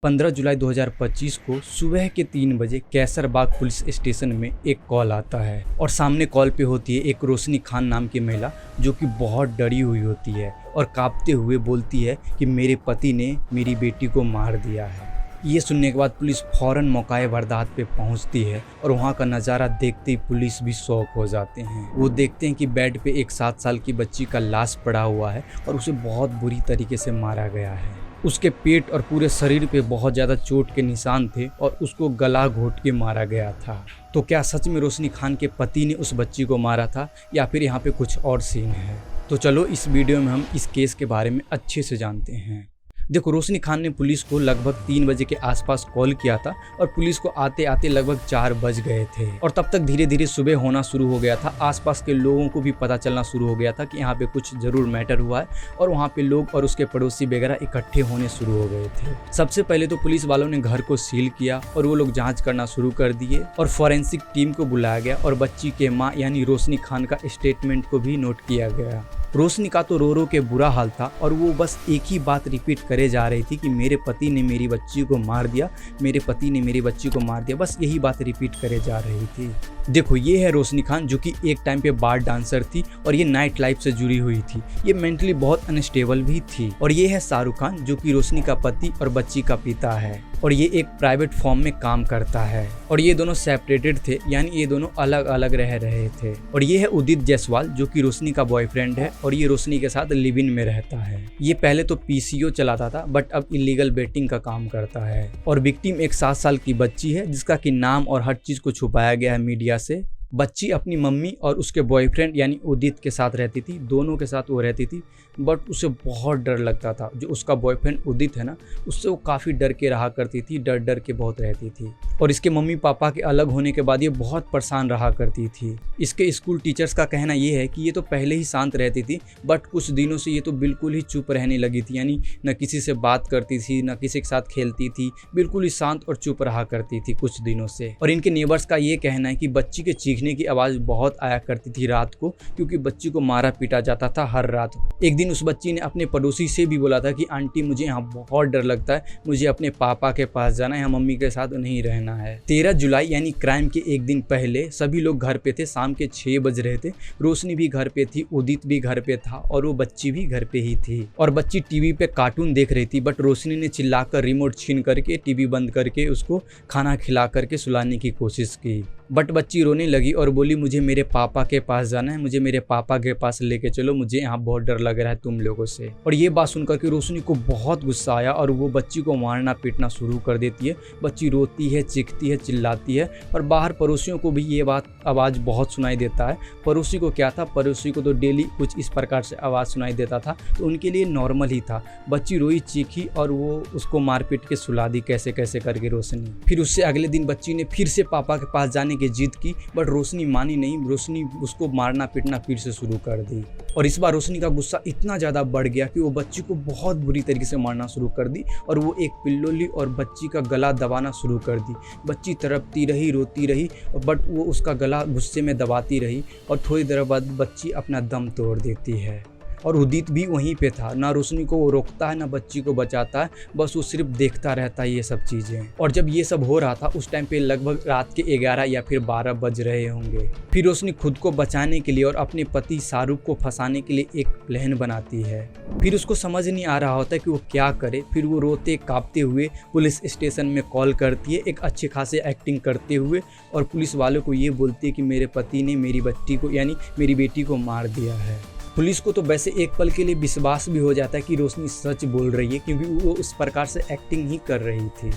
15 जुलाई 2025 को सुबह के 3 बजे कैसरबाग पुलिस स्टेशन में एक कॉल आता है और सामने कॉल पे होती है एक रोशनी खान नाम की महिला, जो कि बहुत डरी हुई होती है और कांपते हुए बोलती है कि मेरे पति ने मेरी बेटी को मार दिया है। ये सुनने के बाद पुलिस फौरन मौकाए वारदात पे पहुंचती है और वहाँ का नज़ारा देखते ही पुलिस भी शॉक हो जाते हैं। वो देखते हैं कि बेड पे एक 7 साल की बच्ची का लाश पड़ा हुआ है और उसे बहुत बुरी तरीके से मारा गया है। उसके पेट और पूरे शरीर पे बहुत ज़्यादा चोट के निशान थे और उसको गला घोट के मारा गया था। तो क्या सच में रोशनी खान के पति ने उस बच्ची को मारा था या फिर यहाँ पे कुछ और सीन है? तो चलो इस वीडियो में हम इस केस के बारे में अच्छे से जानते हैं। देखो, रोशनी खान ने पुलिस को लगभग 3 बजे के आसपास कॉल किया था और पुलिस को आते आते लगभग 4 बज गए थे और तब तक धीरे धीरे सुबह होना शुरू हो गया था। आसपास के लोगों को भी पता चलना शुरू हो गया था कि यहाँ पे कुछ जरूर मैटर हुआ है और वहाँ पे लोग और उसके पड़ोसी वगैरह इकट्ठे होने शुरू हो गए थे। सबसे पहले तो पुलिस वालों ने घर को सील किया और वो लोग जाँच करना शुरू कर दिए और फॉरेंसिक टीम को बुलाया गया और बच्ची के माँ यानी रोशनी खान का स्टेटमेंट को भी नोट किया गया। रोशनी का तो रो रो के बुरा हाल था और वो बस एक ही बात रिपीट करे जा रही थी कि मेरे पति ने मेरी बच्ची को मार दिया, मेरे पति ने मेरी बच्ची को मार दिया, बस यही बात रिपीट करे जा रही थी। देखो, ये है रोशनी खान, जो कि एक टाइम पे बार डांसर थी और ये नाइट लाइफ से जुड़ी हुई थी। ये मेंटली बहुत अनस्टेबल भी थी। और ये है शाहरुख खान, जो कि रोशनी का पति और बच्ची का पिता है और ये एक प्राइवेट फॉर्म में काम करता है और ये दोनों सेपरेटेड थे, यानी ये दोनों अलग अलग रह रहे थे। और ये है उदित जायसवाल, जो कि रोशनी का बॉयफ्रेंड है और ये रोशनी के साथ लिव इन में रहता है। ये पहले तो पीसीओ चलाता था बट अब इलीगल बेटिंग का काम करता है। और विक्टिम एक 7 साल की बच्ची है, जिसका कि नाम और हर चीज को छुपाया गया है मीडिया से। बच्ची अपनी मम्मी और उसके बॉयफ्रेंड यानी उदित के साथ रहती थी, दोनों के साथ वो रहती थी, बट उसे बहुत डर लगता था। जो उसका बॉयफ्रेंड उदित है ना, उससे वो काफ़ी डर के रहा करती थी, डर डर के बहुत रहती थी। और इसके मम्मी पापा के अलग होने के बाद ये बहुत परेशान रहा करती थी। इसके स्कूल टीचर्स का कहना ये है कि ये तो पहले ही शांत रहती थी बट कुछ दिनों से ये तो बिल्कुल ही चुप रहने लगी थी, यानी न किसी से बात करती थी, न किसी के साथ खेलती थी, बिल्कुल ही शांत और चुप रहा करती थी कुछ दिनों से। और इनके नेबर्स का ये कहना है कि बच्ची के चीखने की आवाज़ बहुत आया करती थी रात को, क्योंकि बच्ची को मारा पीटा जाता था हर रात। एक दिन उस बच्ची ने अपने पड़ोसी से भी बोला था कि आंटी मुझे यहाँ बहुत डर लगता है, मुझे अपने पापा के पास जाना है, यहाँ मम्मी के साथ नहीं रहना है। 13 जुलाई यानी क्राइम के एक दिन पहले सभी लोग घर पे थे, शाम के 6 बज रहे थे। रोशनी भी घर पे थी, उदित भी घर पे था और वो बच्ची भी घर पे ही थी। और बच्ची टीवी पे कार्टून देख रही थी बट रोशनी ने चिल्लाकर रिमोट छीन करके टीवी बंद करके उसको खाना खिला करके सुलाने की कोशिश की। बट बच्ची रोने लगी और बोली मुझे मेरे पापा के पास जाना है, मुझे मेरे पापा के पास लेके चलो, मुझे यहाँ बहुत डर लग रहा है तुम लोगों से। और ये बात सुनकर के रोशनी को बहुत गुस्सा आया और वो बच्ची को मारना पीटना शुरू कर देती है। बच्ची रोती है, चीखती है, चिल्लाती है और बाहर पड़ोसियों को भी ये बात आवाज़ बहुत सुनाई देता है। पड़ोसी को क्या था, पड़ोसी को तो डेली कुछ इस प्रकार से आवाज़ सुनाई देता था, तो उनके लिए नॉर्मल ही था। बच्ची रोई, चीखी और वो उसको मार पीट के सुला दी कैसे कैसे करके रोशनी। फिर उससे अगले दिन बच्ची ने फिर से पापा के पास जाने की जिद की बट रोशनी मानी नहीं। रोशनी उसको मारना पीटना फिर से शुरू कर दी और इस बार रोशनी का गुस्सा इतना ज़्यादा बढ़ गया कि वो बच्ची को बहुत बुरी तरीके से मारना शुरू कर दी और वो एक पिल्लो ली और बच्ची का गला दबाना शुरू कर दी। बच्ची तड़पती रही, रोती रही बट वो उसका गला गुस्से में दबाती रही और थोड़ी देर बाद बच्ची अपना दम तोड़ देती है। और उदित भी वहीं पे था, ना रोशनी को वो रोकता है ना बच्ची को बचाता है, बस वो सिर्फ देखता रहता है ये सब चीज़ें। और जब ये सब हो रहा था उस टाइम पे लगभग रात के 11 या फिर 12 बज रहे होंगे। फिर रोशनी खुद को बचाने के लिए और अपने पति शाहरुख को फंसाने के लिए एक प्लान बनाती है। फिर उसको समझ नहीं आ रहा होता कि वो क्या करे। फिर वो रोते कांपते हुए पुलिस स्टेशन में कॉल करती है, एक अच्छे खासे एक्टिंग करते हुए, और पुलिस वालों को ये बोलती है कि मेरे पति ने मेरी बच्ची को यानी मेरी बेटी को मार दिया है। पुलिस को तो वैसे एक पल के लिए विश्वास भी हो जाता है कि रोशनी सच बोल रही है, क्योंकि वो उस प्रकार से एक्टिंग ही कर रही थी।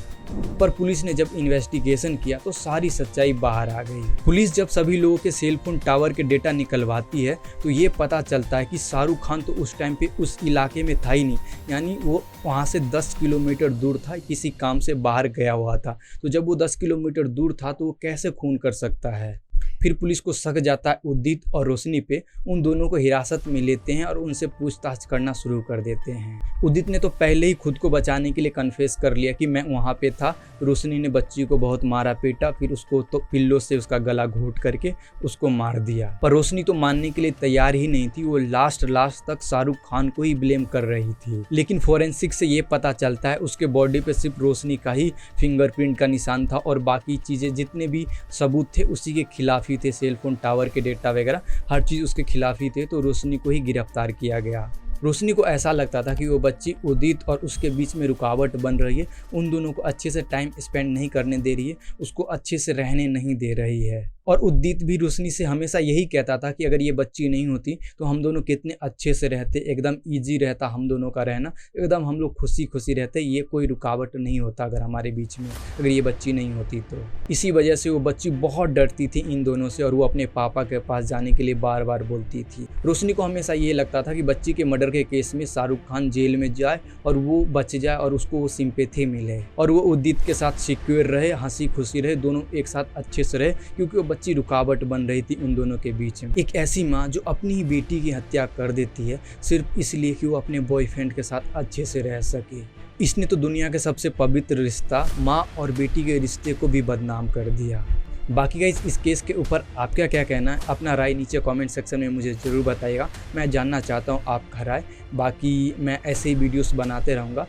पर पुलिस ने जब इन्वेस्टिगेशन किया तो सारी सच्चाई बाहर आ गई। पुलिस जब सभी लोगों के सेलफोन टावर के डेटा निकलवाती है तो ये पता चलता है कि शाहरुख खान तो उस टाइम पे उस इलाके में था ही नहीं, यानी वो वहाँ से 10 किलोमीटर दूर था, किसी काम से बाहर गया हुआ था। तो जब वो 10 किलोमीटर दूर था तो वो कैसे खून कर सकता है? फिर पुलिस को शक जाता है उदित और रोशनी पे। उन दोनों को हिरासत में लेते हैं और उनसे पूछताछ करना शुरू कर देते हैं। उदित ने तो पहले ही खुद को बचाने के लिए कन्फेस कर लिया कि मैं वहाँ पे था। रोशनी ने बच्ची को बहुत मारा पीटा, फिर उसको तो पिल्लों से उसका गला घोट करके उसको मार दिया। पर रोशनी तो मानने के लिए तैयार ही नहीं थी। वो लास्ट तक शाहरुख खान को ही ब्लेम कर रही थी। लेकिन फोरेंसिक से ये पता चलता है उसके बॉडी पे सिर्फ रोशनी का ही फिंगरप्रिंट का निशान था और बाकी चीज़ें जितने भी सबूत थे उसी के खिलाफ ही थे। सेलफोन टावर के डेटा वगैरह हर चीज़ उसके खिलाफ ही थे। तो रोशनी को ही गिरफ्तार किया गया। रोशनी को ऐसा लगता था कि वो बच्ची उदित और उसके बीच में रुकावट बन रही है, उन दोनों को अच्छे से टाइम स्पेंड नहीं करने दे रही है, उसको अच्छे से रहने नहीं दे रही है। और उदित भी रोशनी से हमेशा यही कहता था कि अगर ये बच्ची नहीं होती तो हम दोनों कितने अच्छे से रहते, एकदम ईजी रहता हम दोनों का रहना, एकदम हम लोग खुशी खुशी रहते, ये कोई रुकावट नहीं होता अगर हमारे बीच में अगर ये बच्ची नहीं होती तो। इसी वजह से वो बच्ची बहुत डरती थी इन दोनों से और वो अपने पापा के पास जाने के लिए बार बार बोलती थी। रोशनी को हमेशा ये लगता था कि बच्ची के मर्डर के केस में शाहरुख खान जेल में जाए और वो बच जाए और उसको वो सिंपैथी मिले और वो उदित के साथ सिक्योर रहे, हंसी खुशी रहे, दोनों एक साथ अच्छे से रहे, क्योंकि वो बच्ची रुकावट बन रही थी उन दोनों के बीच में। एक ऐसी माँ जो अपनी ही बेटी की हत्या कर देती है सिर्फ इसलिए कि वो अपने बॉयफ्रेंड के साथ अच्छे से रह सके। इसने तो दुनिया के सबसे पवित्र रिश्ता माँ और बेटी के रिश्ते को भी बदनाम कर दिया। बाकी गाइस इस केस के ऊपर आपका क्या कहना है, अपना राय नीचे कमेंट सेक्शन में मुझे ज़रूर बताइएगा। मैं जानना चाहता हूँ आपका राय। बाकी मैं ऐसे ही वीडियोस बनाते रहूँगा,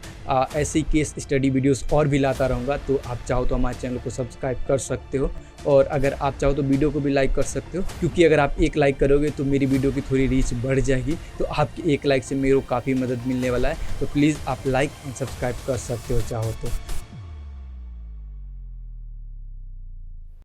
ऐसे ही केस स्टडी वीडियोस और भी लाता रहूँगा। तो आप चाहो तो हमारे चैनल को सब्सक्राइब कर सकते हो और अगर आप चाहो तो वीडियो को भी लाइक कर सकते हो, क्योंकि अगर आप एक लाइक करोगे तो मेरी वीडियो की थोड़ी रीच बढ़ जाएगी। तो आपकी एक लाइक से मेरे को काफ़ी मदद मिलने वाला है। तो प्लीज़ आप लाइक एंड सब्सक्राइब कर सकते हो चाहो तो।